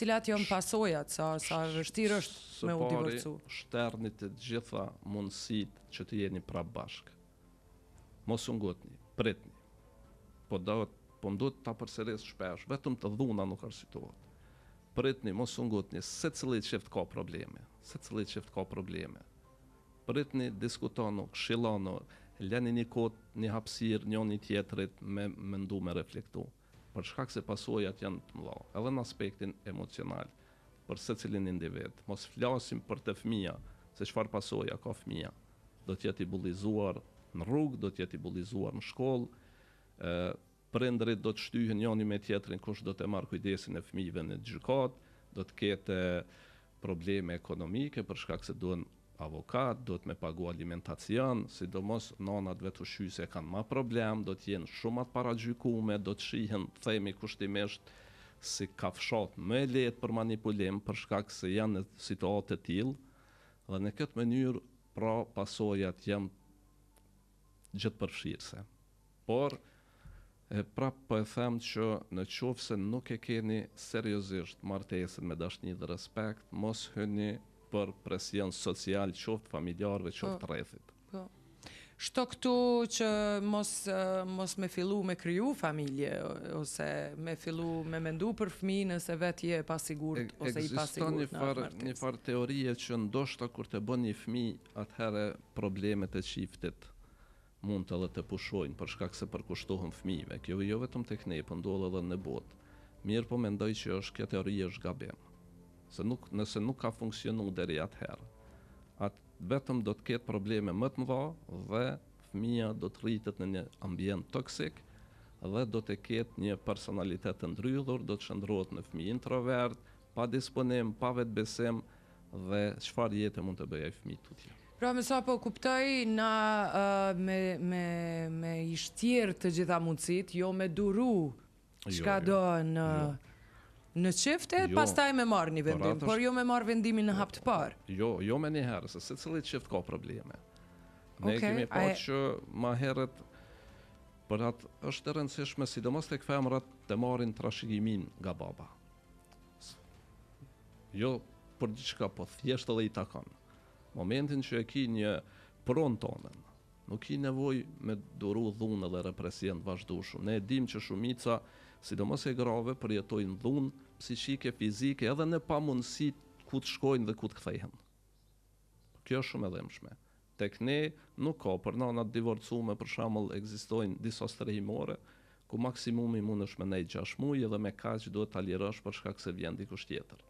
cilat janë pasojat, sa vështirë është me u divorcu? Shterni të gjitha mundësitë që të jeni prapë bashkë. Mos u ngutni, pritni. Po duhet ta përsëris shpesh, vetëm të dhuna nuk arsitohet. Pritni, mos u ngutni, secili çift ka probleme. Pritni, diskutoni, këshilloni, lëni një kohë, një hapësirë njëri tjetrit me mendu, me reflektu. Për shkak se pasojat janë të mëdha, edhe në aspektin emocional, për secilin individ. Mos flasim për të fëmija, se çfarë pasoja ka fëmija. Do të jetë i bullizuar në rrugë, do të jetë i bullizuar në shkollë, prindrit do të shtyhen njëri me tjetrin kush do të marrë kujdesin e fëmijëve në gjykat, do të ketë probleme ekonomike për shkak se duhen avokat, do të me pagu alimentacion, sidomos nanat vetëushqyese kanë ma problem, do të jenë shumë të paragjykume, do të shihen, themi kushtimisht, si kafshat më lehtë për manipulim për shkak se janë në situatë të tillë, dhe në këtë mënyrë pra pasojat janë gjithëpërfshirëse. Por prap po e them që në qoftë se nuk e keni seriozisht martesën me dashni dhe respekt, mos hyni për presion social, qoftë familjarëve, qoftë rrethit. Po. Shto këtu që mos me fillu me kriju familje, ose me fillu me mendu për fëmijë nëse vetë je pasigurt ose i pasigurt në martesë. Ekziston një farë teorie që ndoshta kur të bën një fëmijë, atëherë problemet e çiftit mund të edhe të pushojnë për shkak se përkushtohen fëmijëve. Kjo jo vetëm tek ne, po ndodh edhe në botë. Mirë, po mendoj që kjo teori është gabim. Nëse nuk ka funksionuar deri atëherë, vetëm do të ketë probleme më të mëdha dhe fëmia do të rritet në një ambient toksik dhe do të ketë një personalitet të ndrydhur, do të shndrohet në fëmijë introvert, pa disponim, pa vetbesim dhe çfarë jete mund të bëjë ai fëmijë tutje. Pra me sa po kuptoj, na me i shtjerë të gjitha mundësit, jo me duru çka do në çifte, pastaj me marrë një vendim, por jo me marrë vendimin në hap të parë. Jo me një herë, se secili çift ka probleme. Ne kemi parë që ma herët, për atë është e rëndësishme, sidomos tek femrat, të marrin trashëgimin nga baba. Jo për diçka, po thjesht edhe i takon. Momentin që e ki një pronë tonën, nuk ki nevoj me duru dhunë dhe represion vazhdueshëm. Ne e dim që shumica, sidomos e grave, përjetojnë dhunë psiqike, fizike, edhe në pamundësi ku të shkojnë dhe ku të kthehen. Kjo është shumë e dhëmshme. Tek ne nuk ka, për nanat divorcume, për shembull, ekzistojnë disa strehimore, ku maksimumi mund është me nejtë 6 muaj edhe me kaq duhet ta lirosh për shkak se vjen dikush tjetër.